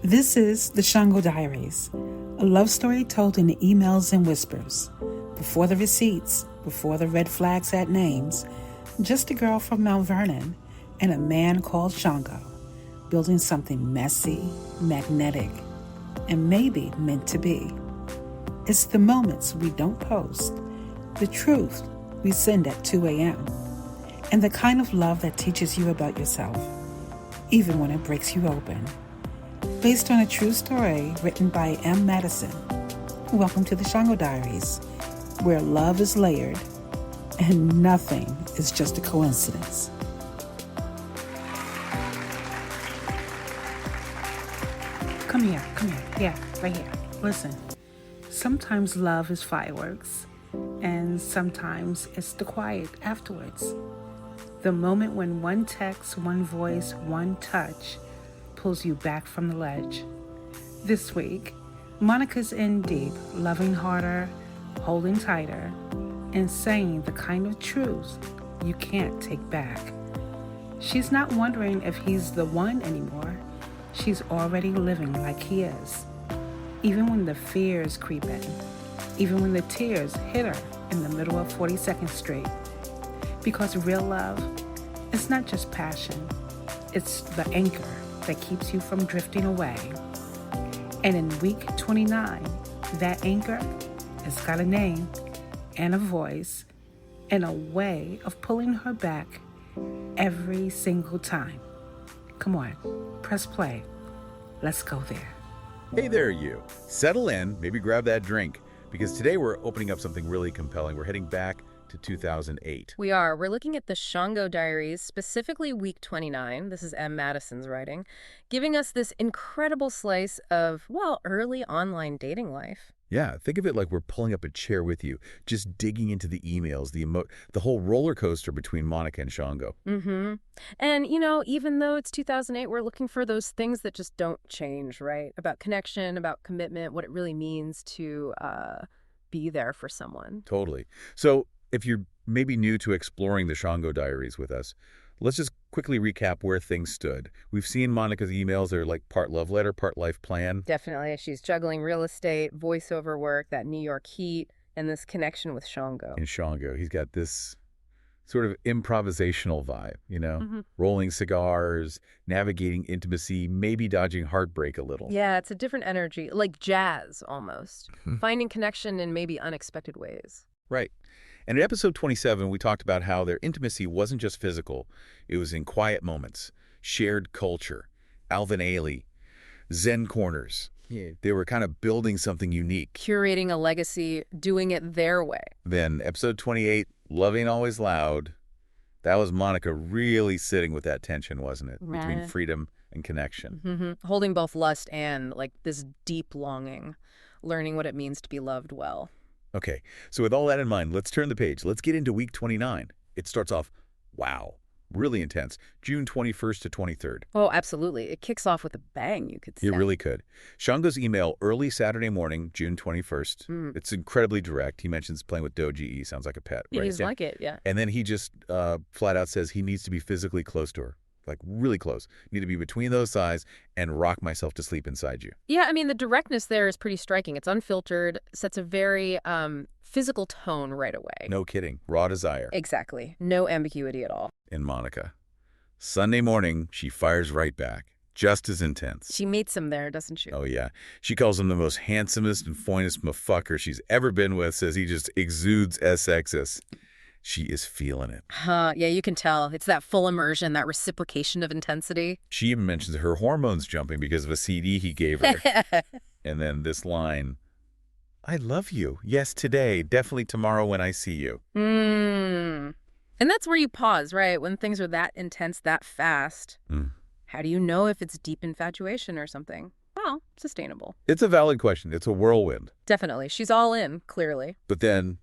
This is the Shango Diaries, a love story told in emails and whispers. Before the receipts, before the red flags had names, just a girl from Mount Vernon and a man called Shango, building something messy, magnetic, and maybe meant to be. It's the moments we don't post, the truth we send at 2 a.m., and the kind of love that teaches you about yourself, even when it breaks you open. Based on a true story written by M. Madison. Welcome to the Shango Diaries, where love is layered and nothing is just a coincidence. Come here. Yeah, right here. Listen, sometimes love is fireworks, and sometimes it's the quiet afterwards. The moment when one text, one voice, one touch pulls you back from the ledge. This week, Monica's in deep, loving harder, holding tighter, and saying the kind of truth you can't take back. She's not wondering if he's the one anymore. She's already living like he is. Even when the fears creep in, even when the tears hit her in the middle of 42nd Street. Because real love is not just passion, it's the anchor that keeps you from drifting away. And in week 29, that anchor has got a name and a voice and a way of pulling her back every single time. Come on, press play. Let's go there. Hey there, you. Settle in, maybe grab that drink, because today we're opening up something really compelling. We're heading back to 2008. We are. We're looking at the Shango Diaries, specifically week 29. This is M. Madison's writing, giving us this incredible slice of, well, early online dating life. Yeah, think of it like we're pulling up a chair with you, just digging into the emails, the whole roller coaster between Monica and Shango. Mm-hmm. And, even though it's 2008, we're looking for those things that just don't change, right? About connection, about commitment, what it really means to be there for someone. Totally. So if you're maybe new to exploring the Shango Diaries with us, let's just quickly recap where things stood. We've seen Monica's emails. They're like part love letter, part life plan. Definitely. She's juggling real estate, voiceover work, that New York heat, and this connection with Shango. And Shango, he's got this sort of improvisational vibe, rolling cigars, navigating intimacy, maybe dodging heartbreak a little. Yeah, it's a different energy, like jazz almost, finding connection in maybe unexpected ways. Right. And in episode 27, we talked about how their intimacy wasn't just physical. It was in quiet moments, shared culture, Alvin Ailey, Zen corners. Yeah. They were kind of building something unique. Curating a legacy, doing it their way. Then episode 28, Loving Always Loud. That was Monica really sitting with that tension, wasn't it? Right. Between freedom and connection. Mm-hmm. Holding both lust and this deep longing, learning what it means to be loved well. Okay, so with all that in mind, let's turn the page. Let's get into week 29. It starts off, wow, really intense, June 21st to 23rd. Oh, absolutely. It kicks off with a bang, you could say. It really could. Shango's email early Saturday morning, June 21st. It's incredibly direct. He mentions playing with Doji. Sounds like a pet, right? He's like it, yeah. And then he just flat out says he needs to be physically close to her. Like really close. Need to be between those thighs and rock myself to sleep inside you. Yeah, I mean, the directness there is pretty striking. It's unfiltered, sets a very physical tone right away. No kidding. Raw desire. Exactly. No ambiguity at all. In Monica. Sunday morning, she fires right back. Just as intense. She meets him there, doesn't she? Oh, yeah. She calls him the most handsomest and finest motherfucker she's ever been with, says he just exudes SXS. She is feeling it. Yeah, you can tell. It's that full immersion, that reciprocation of intensity. She even mentions her hormones jumping because of a CD he gave her. And then this line, I love you. Yes, today. Definitely tomorrow when I see you. And that's where you pause, right? When things are that intense, that fast. How do you know if it's deep infatuation or something? Well, sustainable. It's a valid question. It's a whirlwind. Definitely. She's all in, clearly. But then,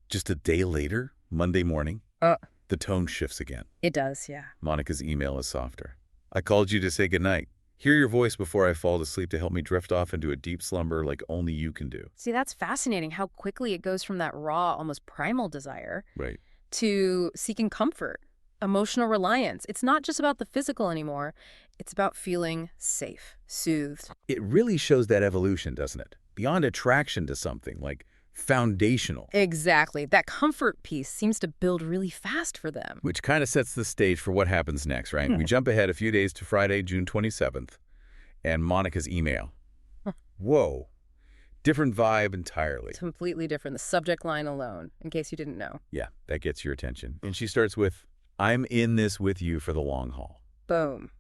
just a day later, Monday morning, the tone shifts again. It does, yeah. Monica's email is softer. I called you to say goodnight. Hear your voice before I fall asleep to help me drift off into a deep slumber like only you can do. See, that's fascinating how quickly it goes from that raw, almost primal desire right. to seeking comfort. Emotional reliance. It's not just about the physical anymore. It's about feeling safe, soothed. It really shows that evolution, doesn't it? Beyond attraction to something, like foundational. Exactly. That comfort piece seems to build really fast for them. Which kind of sets the stage for what happens next, right? We jump ahead a few days to Friday, June 27th, and Monica's email. Whoa. Different vibe entirely. Completely different. The subject line alone, in case you didn't know. Yeah, that gets your attention. And she starts with, I'm in this with you for the long haul. Boom.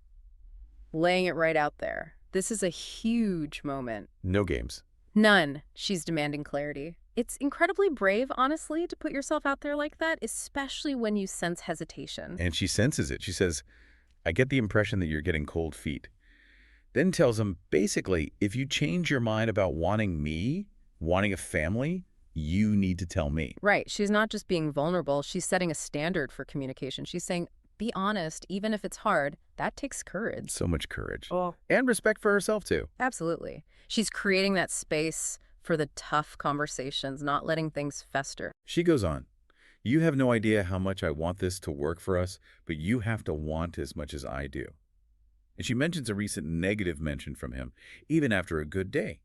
Laying it right out there. This is a huge moment. No games. None. She's demanding clarity. It's incredibly brave, honestly, to put yourself out there like that, especially when you sense hesitation. And she senses it. She says, I get the impression that you're getting cold feet. Then tells him, basically, if you change your mind about wanting me, wanting a family, you need to tell me. Right. She's not just being vulnerable. She's setting a standard for communication. She's saying, be honest, even if it's hard. That takes courage. So much courage. Oh. And respect for herself, too. Absolutely. She's creating that space for the tough conversations, not letting things fester. She goes on, you have no idea how much I want this to work for us, but you have to want as much as I do. And she mentions a recent negative mention from him, even after a good day.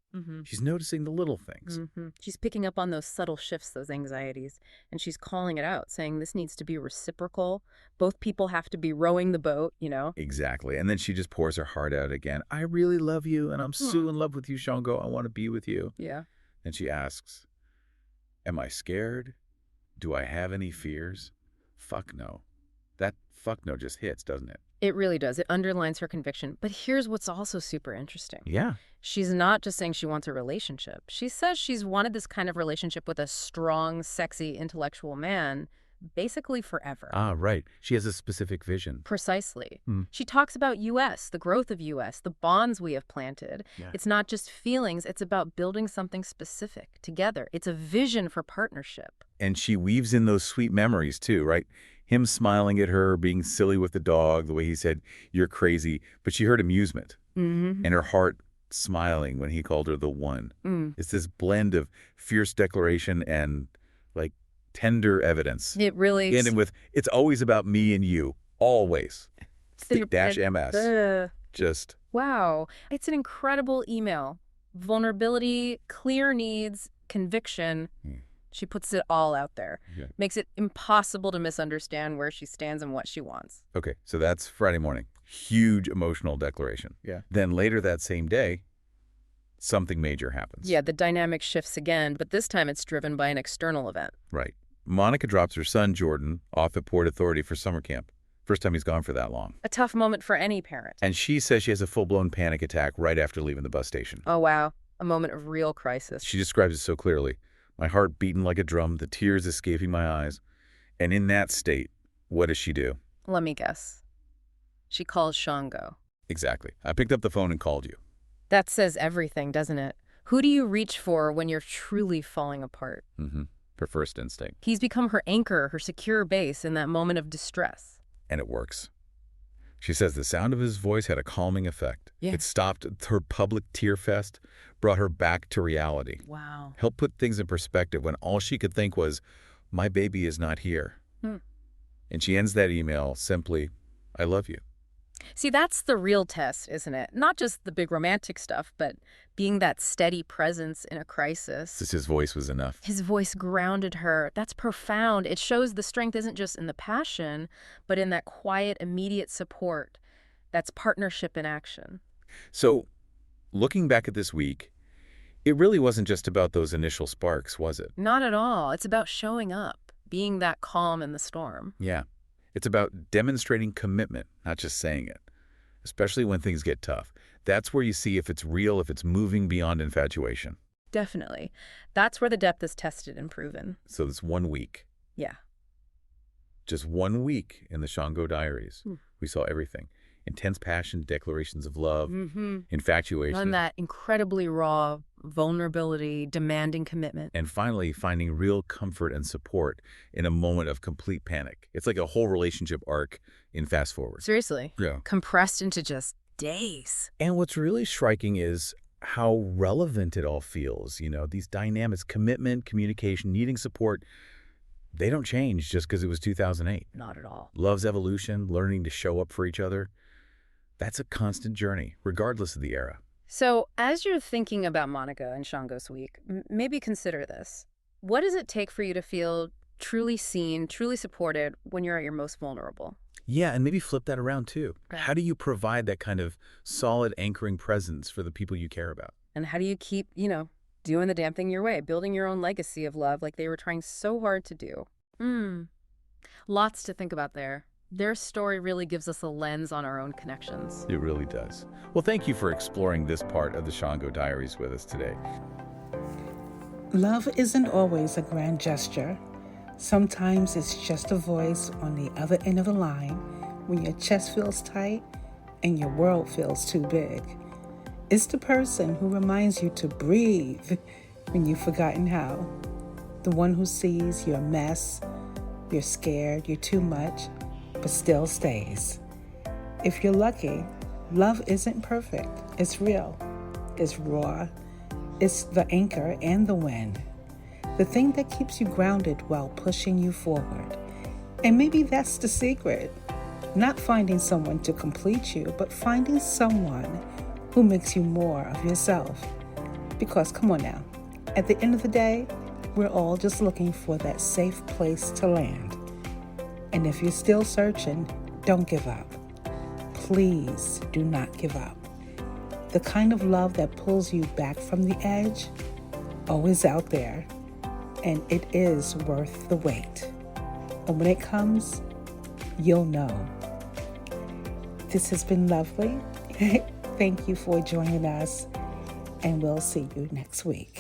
She's noticing the little things. She's picking up on those subtle shifts, those anxieties, and she's calling it out, saying this needs to be reciprocal. Both people have to be rowing the boat, you know? Exactly. And then she just pours her heart out again. I really love you, and I'm so in love with you, Shango. I want to be with you. Yeah. And she asks, am I scared? Do I have any fears? Fuck no. That fuck no just hits, doesn't it? It really does. It underlines her conviction. But here's what's also super interesting. Yeah. She's not just saying she wants a relationship. She says she's wanted this kind of relationship with a strong, sexy, intellectual man basically forever. Ah, right. She has a specific vision. Precisely. She talks about U.S., the growth of U.S., the bonds we have planted. Yeah. It's not just feelings. It's about building something specific together. It's a vision for partnership. And she weaves in those sweet memories, too, right? Him smiling at her, being silly with the dog, the way he said, you're crazy. But she heard amusement. And her heart smiling when he called her the one. It's this blend of fierce declaration and, like, tender evidence. It really Ending with, it's always about me and you. Always. Dash MS. Just. Wow. It's an incredible email. Vulnerability, clear needs, conviction. She puts it all out there. Yeah. Makes it impossible to misunderstand where she stands and what she wants. Okay, so that's Friday morning. Huge emotional declaration. Yeah. Then later that same day, something major happens. Yeah, the dynamic shifts again, but this time it's driven by an external event. Right. Monica drops her son, Jordan, off at Port Authority for summer camp. First time he's gone for that long. A tough moment for any parent. And she says she has a full-blown panic attack right after leaving the bus station. Oh, wow. A moment of real crisis. She describes it so clearly. My heart beating like a drum, the tears escaping my eyes. And in that state, what does she do? Let me guess. She calls Shango. Exactly. I picked up the phone and called you. That says everything, doesn't it? Who do you reach for when you're truly falling apart? Her first instinct. He's become her anchor, her secure base in that moment of distress. And it works. She says the sound of his voice had a calming effect. Yeah. It stopped her public tear fest, brought her back to reality. Wow. Helped put things in perspective when all she could think was, my baby is not here. And she ends that email simply, I love you. See, that's the real test, isn't it? Not just the big romantic stuff, but being that steady presence in a crisis. Just his voice was enough. His voice grounded her. That's profound. It shows the strength isn't just in the passion, but in that quiet, immediate support. That's partnership in action. So, looking back at this week, it really wasn't just about those initial sparks, was it? Not at all. It's about showing up, being that calm in the storm. Yeah. It's about demonstrating commitment, not just saying it, especially when things get tough. That's where you see if it's real, if it's moving beyond infatuation. Definitely. That's where the depth is tested and proven. So it's 1 week. Yeah. Just 1 week in the Shango diaries. We saw everything. Intense passion, declarations of love, infatuation. And that incredibly raw vulnerability, demanding commitment. And finally, finding real comfort and support in a moment of complete panic. It's like a whole relationship arc in fast forward. Seriously. Yeah. Compressed into just days. And what's really striking is how relevant it all feels. You know, these dynamics, commitment, communication, needing support, They don't change just because it was 2008. Not at all. Love's evolution, learning to show up for each other, that's a constant journey, regardless of the era. So as you're thinking about Monica and Shango's week, maybe consider this. What does it take for you to feel truly seen, truly supported when you're at your most vulnerable? Yeah, and maybe flip that around too. Right. How do you provide that kind of solid anchoring presence for the people you care about? And how do you keep, doing the damn thing your way, building your own legacy of love like they were trying so hard to do? Lots to think about there. Their story really gives us a lens on our own connections. It really does. Well, thank you for exploring this part of the Shango Diaries with us today. Love isn't always a grand gesture. Sometimes it's just a voice on the other end of the line when your chest feels tight and your world feels too big. It's the person who reminds you to breathe when you've forgotten how. The one who sees your mess, you're scared, you're too much, but still stays. If you're lucky, love isn't perfect. It's real. It's raw. It's the anchor and the wind. The thing that keeps you grounded while pushing you forward. And maybe that's the secret. Not finding someone to complete you, but finding someone who makes you more of yourself. Because come on now, at the end of the day, we're all just looking for that safe place to land. And if you're still searching, don't give up. Please do not give up. The kind of love that pulls you back from the edge, always out there. And it is worth the wait. And when it comes, you'll know. This has been lovely. Thank you for joining us, and we'll see you next week.